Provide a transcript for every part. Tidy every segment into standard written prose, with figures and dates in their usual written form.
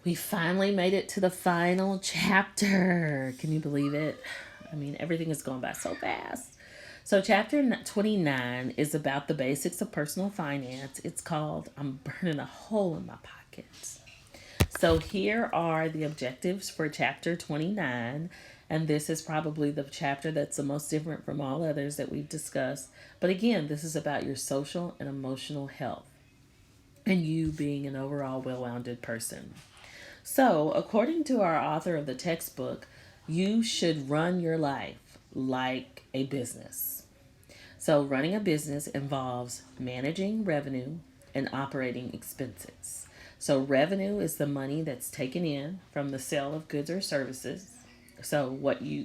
We finally made it to the final chapter. Can you believe it? I mean, everything is going by so fast. So, chapter 29 is about the basics of personal finance. It's called I'm Burning a Hole in My Pockets. So, here are the objectives for chapter 29. And this is probably the chapter that's the most different from all others that we've discussed. But again, this is about your social and emotional health and you being an overall well rounded person. So, according to our author of the textbook, you should run your life like a business. So, running a business involves managing revenue and operating expenses. So, revenue is the money that's taken in from the sale of goods or services. So,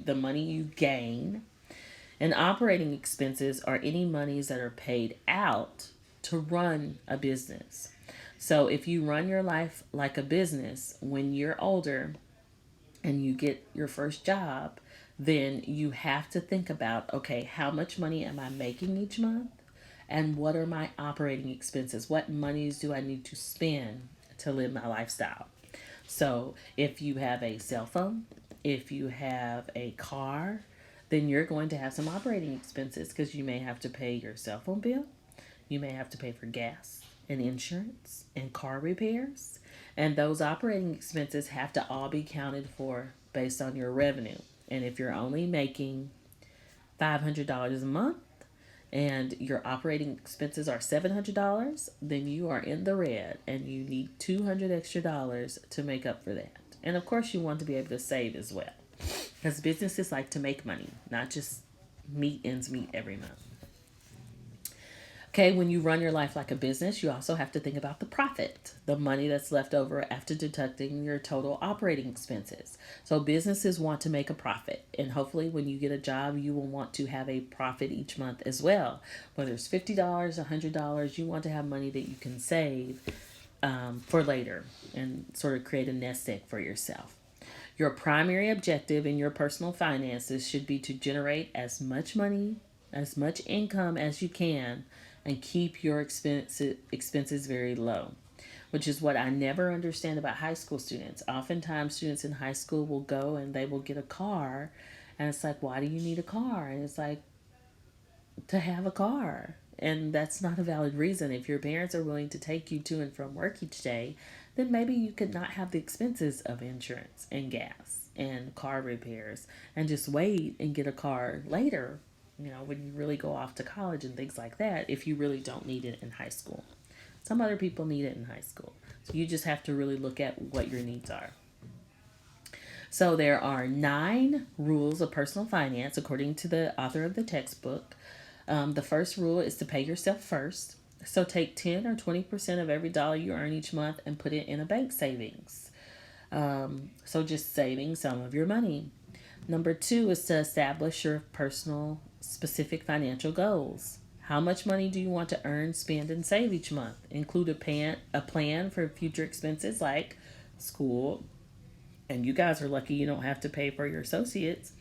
the money you gain, and operating expenses are any monies that are paid out to run a business. So if you run your life like a business, when you're older and you get your first job, then you have to think about, okay, how much money am I making each month? And what are my operating expenses? What monies do I need to spend to live my lifestyle? So if you have a cell phone, if you have a car, then you're going to have some operating expenses because you may have to pay your cell phone bill, you may have to pay for gas and insurance and car repairs. And those operating expenses have to all be counted for based on your revenue. And if you're only making $500 a month and your operating expenses are $700, then you are in the red and you need $200 extra dollars to make up for that. And of course, you want to be able to save as well because businesses like to make money, not just meet ends meet every month. Okay, when you run your life like a business, you also have to think about the profit, the money that's left over after deducting your total operating expenses. So, businesses want to make a profit, and hopefully, when you get a job, you will want to have a profit each month as well. Whether it's $50, $100, you want to have money that you can save for later and sort of create a nest egg for yourself. Your primary objective in your personal finances should be to generate as much money, as much income as you can, and keep your expenses very low, which is what I never understand about high school students. Oftentimes, students in high school will go and they will get a car, and it's like, why do you need a car? And it's like, to have a car. And that's not a valid reason. If your parents are willing to take you to and from work each day, then maybe you could not have the expenses of insurance and gas and car repairs and just wait and get a car later, when you really go off to college and things like that, if you really don't need it in high school. Some other people need it in high school. So you just have to really look at what your needs are. So there are 9 rules of personal finance according to the author of the textbook. The first rule is to pay yourself first. So take 10 or 20% of every dollar you earn each month and put it in a bank savings. So just saving some of your money. Number 2 is to establish your personal specific financial goals. How much money do you want to earn, spend, and save each month? Include a plan for future expenses like school, and you guys are lucky you don't have to pay for your associates,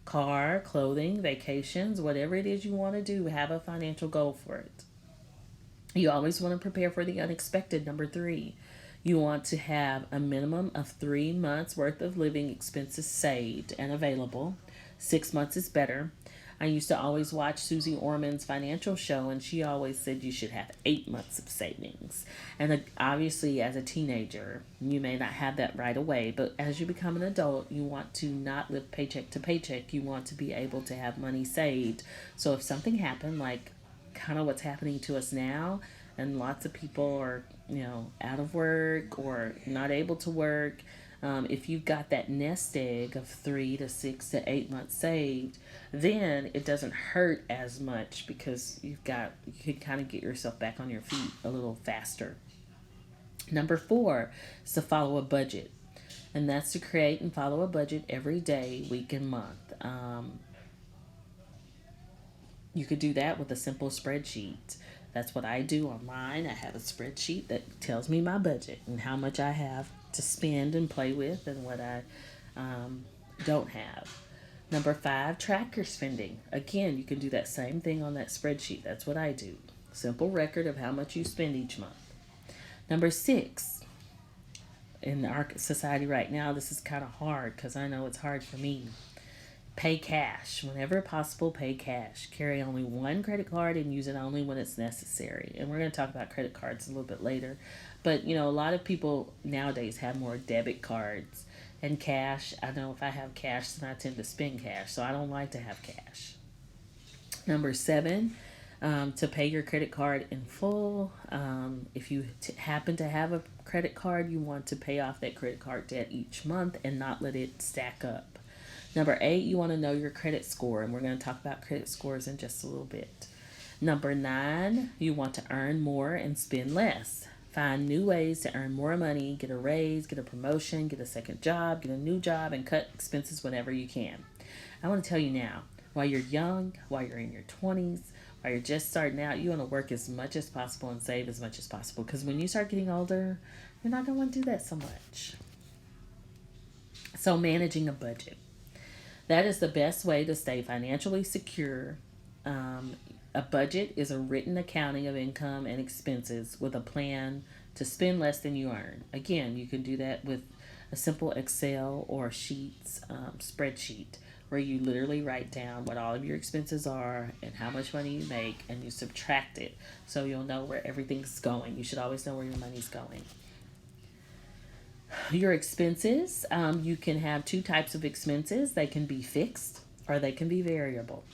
car, clothing, vacations, whatever it is you want to do, have a financial goal for it. You always want to prepare for the unexpected. Number 3, you want to have a minimum of 3 months worth of living expenses saved and available. 6 months is better. I used to always watch Susie Orman's financial show, and she always said you should have 8 months of savings. And obviously, as a teenager, you may not have that right away, but as you become an adult, you want to not live paycheck to paycheck. You want to be able to have money saved. So if something happened, like kind of what's happening to us now, and lots of people are, out of work or not able to work, if you've got that nest egg of 3 to 6 to 8 months saved, then it doesn't hurt as much because you can kind of get yourself back on your feet a little faster. Number 4 is to follow a budget, and that's to create and follow a budget every day, week, and month. You could do that with a simple spreadsheet. That's what I do on mine. I have a spreadsheet that tells me my budget and how much I have to spend and play with and what I don't have. Number 5, track your spending. Again, you can do that same thing on that spreadsheet. That's what I do. Simple record of how much you spend each month. Number 6, in our society right now, this is kind of hard because I know it's hard for me. Pay cash. Whenever possible, pay cash. Carry only one credit card and use it only when it's necessary. And we're going to talk about credit cards a little bit later. But, a lot of people nowadays have more debit cards and cash. I know if I have cash, then I tend to spend cash. So I don't like to have cash. Number seven, to pay your credit card in full. If you happen to have a credit card, you want to pay off that credit card debt each month and not let it stack up. Number eight, you want to know your credit score, and we're going to talk about credit scores in just a little bit. Number nine, you want to earn more and spend less. Find new ways to earn more money, get a raise, get a promotion, get a second job, get a new job, and cut expenses whenever you can. I want to tell you now, while you're young, while you're in your 20s, while you're just starting out, you want to work as much as possible and save as much as possible. Because when you start getting older, you're not going to want to do that so much. So managing a budget. That is the best way to stay financially secure. A budget is a written accounting of income and expenses with a plan to spend less than you earn. Again, you can do that with a simple Excel or Sheets spreadsheet where you literally write down what all of your expenses are and how much money you make, and you subtract it so you'll know where everything's going. You should always know where your money's going. Your expenses, you can have two types of expenses. They can be fixed or they can be variable.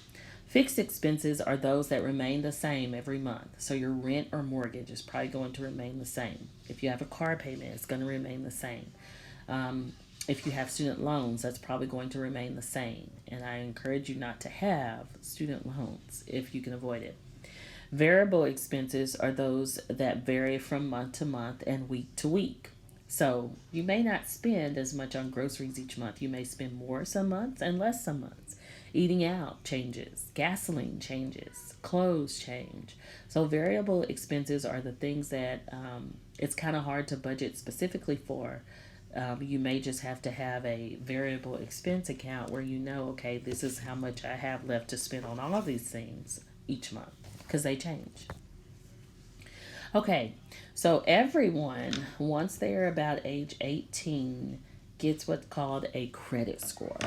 Fixed expenses are those that remain the same every month. So your rent or mortgage is probably going to remain the same. If you have a car payment, it's going to remain the same. If you have student loans, that's probably going to remain the same. And I encourage you not to have student loans if you can avoid it. Variable expenses are those that vary from month to month and week to week. So you may not spend as much on groceries each month. You may spend more some months and less some months. Eating out changes, gasoline changes, clothes change. So variable expenses are the things that it's kind of hard to budget specifically for. You may just have to have a variable expense account where you know, okay, this is how much I have left to spend on all of these things each month because they change. Okay, so everyone, once they're about age 18, gets what's called a credit score.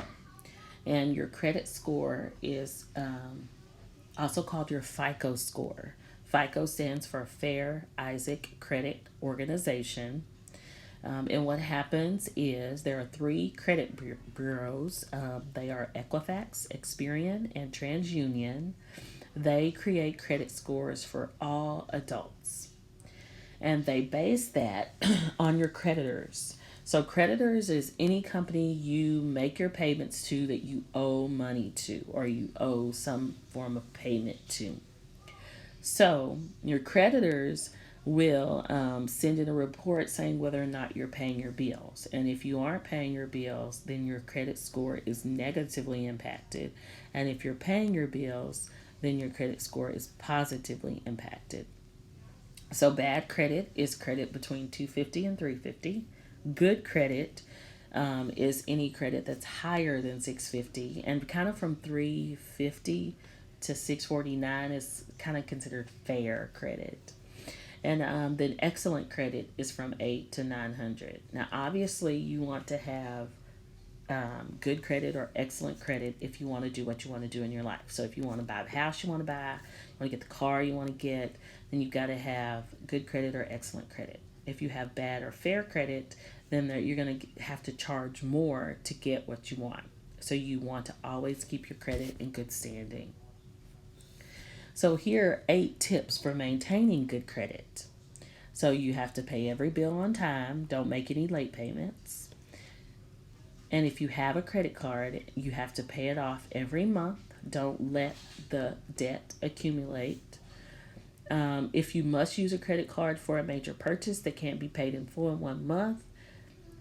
And your credit score is also called your FICO score. FICO stands for Fair Isaac Credit Organization. And what happens is there are three credit bureaus. They are Equifax, Experian, and TransUnion. They create credit scores for all adults. And they base that on your creditors. So creditors is any company you make your payments to that you owe money to or you owe some form of payment to. So your creditors will send in a report saying whether or not you're paying your bills. And if you aren't paying your bills, then your credit score is negatively impacted. And if you're paying your bills, then your credit score is positively impacted. So bad credit is credit between 250 and 350. Good credit is any credit that's higher than 650, and kind of from 350 to 649 is kind of considered fair credit. And then excellent credit is from 8 to 900. Now, obviously, you want to have good credit or excellent credit if you want to do what you want to do in your life. So if you want to buy the house you want to buy, you want to get the car you want to get, then you've got to have good credit or excellent credit. If you have bad or fair credit, then you're going to have to charge more to get what you want. So you want to always keep your credit in good standing. So here are 8 tips for maintaining good credit. So you have to pay every bill on time. Don't make any late payments. And if you have a credit card, you have to pay it off every month. Don't let the debt accumulate. If you must use a credit card for a major purchase that can't be paid in full in 1 month,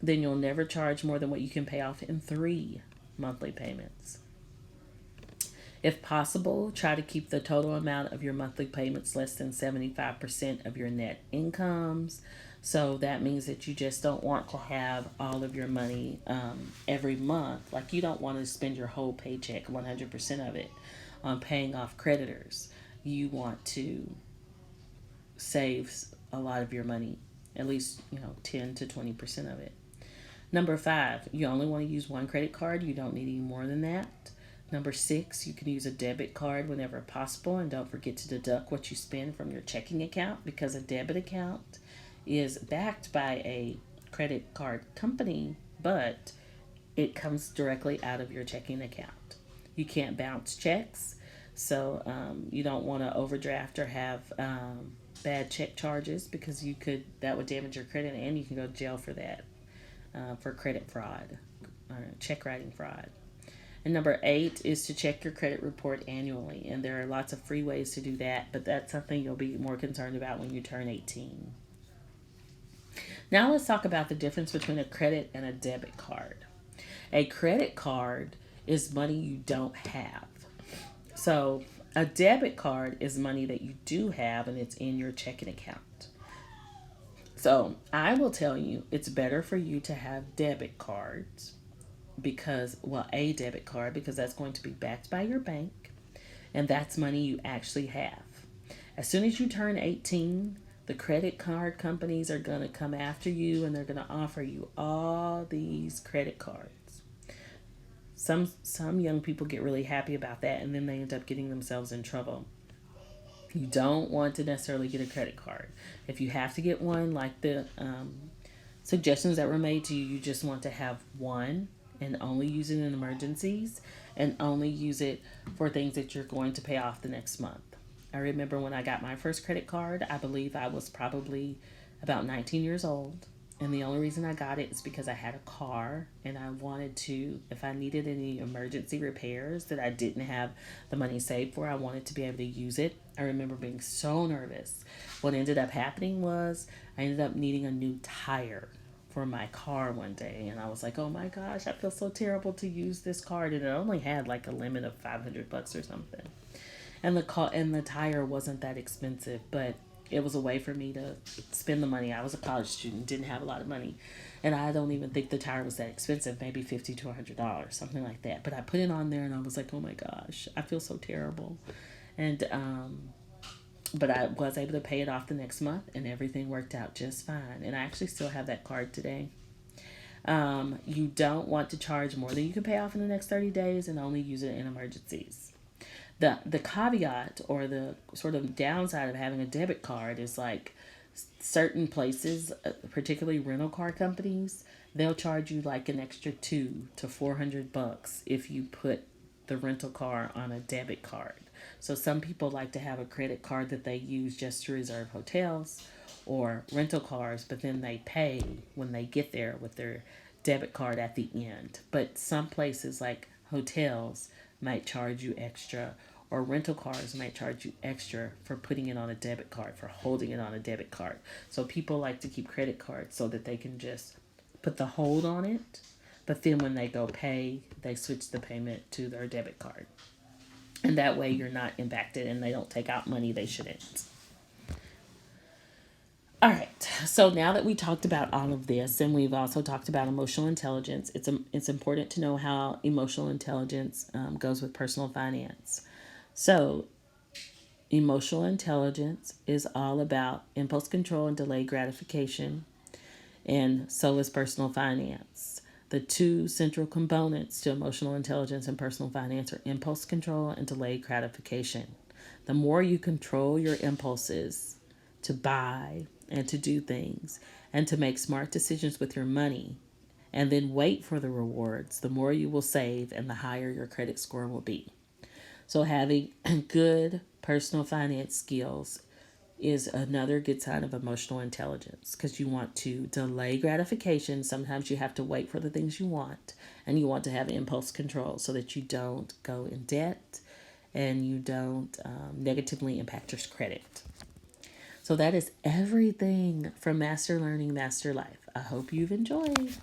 then you'll never charge more than what you can pay off in 3 monthly payments. If possible, try to keep the total amount of your monthly payments less than 75% of your net incomes. So that means that you just don't want to have all of your money every month. Like you don't want to spend your whole paycheck, 100% of it, on paying off creditors. You want to save a lot of your money at least 10 to 20% of it. Number 5, you only want to use one credit card. You don't need any more than that. Number 6, you can use a debit card whenever possible, and don't forget to deduct what you spend from your checking account, because a debit account is backed by a credit card company, but it comes directly out of your checking account. You can't bounce checks, so you don't want to overdraft or have bad check charges, because that would damage your credit, and you can go to jail for that, for credit fraud or check writing fraud. And number 8 is to check your credit report annually, and there are lots of free ways to do that, but that's something you'll be more concerned about when you turn 18. Now let's talk about the difference between a credit and a debit card. A credit card is money you don't have. So a debit card is money that you do have, and it's in your checking account. So I will tell you, it's better for you to have debit cards a debit card, because that's going to be backed by your bank, and that's money you actually have. As soon as you turn 18, the credit card companies are going to come after you, and they're going to offer you all these credit cards. Some young people get really happy about that, and then they end up getting themselves in trouble. You don't want to necessarily get a credit card. If you have to get one, like the suggestions that were made to you, you just want to have one and only use it in emergencies, and only use it for things that you're going to pay off the next month. I remember when I got my first credit card, I believe I was probably about 19 years old. And the only reason I got it is because I had a car, and I wanted to, if I needed any emergency repairs that I didn't have the money saved for, I wanted to be able to use it. I remember being so nervous. What ended up happening was I ended up needing a new tire for my car one day, and I was like, oh my gosh, I feel so terrible to use this card, and it only had like a limit of $500 or something. And the tire wasn't that expensive, but it was a way for me to spend the money. I was a college student, didn't have a lot of money, and I don't even think the tire was that expensive, maybe $50 to $100, something like that. But I put it on there, and I was like, oh my gosh, I feel so terrible. And but I was able to pay it off the next month, and everything worked out just fine. And I actually still have that card today. You don't want to charge more than you can pay off in the next 30 days, and only use it in emergencies. The caveat, or the sort of downside of having a debit card, is like certain places, particularly rental car companies, they'll charge you like an extra $200 to $400 if you put the rental car on a debit card. So some people like to have a credit card that they use just to reserve hotels or rental cars, but then they pay when they get there with their debit card at the end. But some places, like hotels, might charge you extra, or rental cars might charge you extra for putting it on a debit card, for holding it on a debit card. So people like to keep credit cards so that they can just put the hold on it, but then when they go pay, they switch the payment to their debit card. And that way you're not impacted, and they don't take out money they shouldn't. All right, so now that we talked about all of this, and we've also talked about emotional intelligence, it's important to know how emotional intelligence goes with personal finance. So emotional intelligence is all about impulse control and delayed gratification, and so is personal finance. The two central components to emotional intelligence and personal finance are impulse control and delayed gratification. The more you control your impulses to buy and to do things and to make smart decisions with your money, and then wait for the rewards, the more you will save and the higher your credit score will be. So having good personal finance skills is another good sign of emotional intelligence, because you want to delay gratification. Sometimes you have to wait for the things you want, and you want to have impulse control so that you don't go in debt and you don't negatively impact your credit. So that is everything from Master Learning, Master Life. I hope you've enjoyed.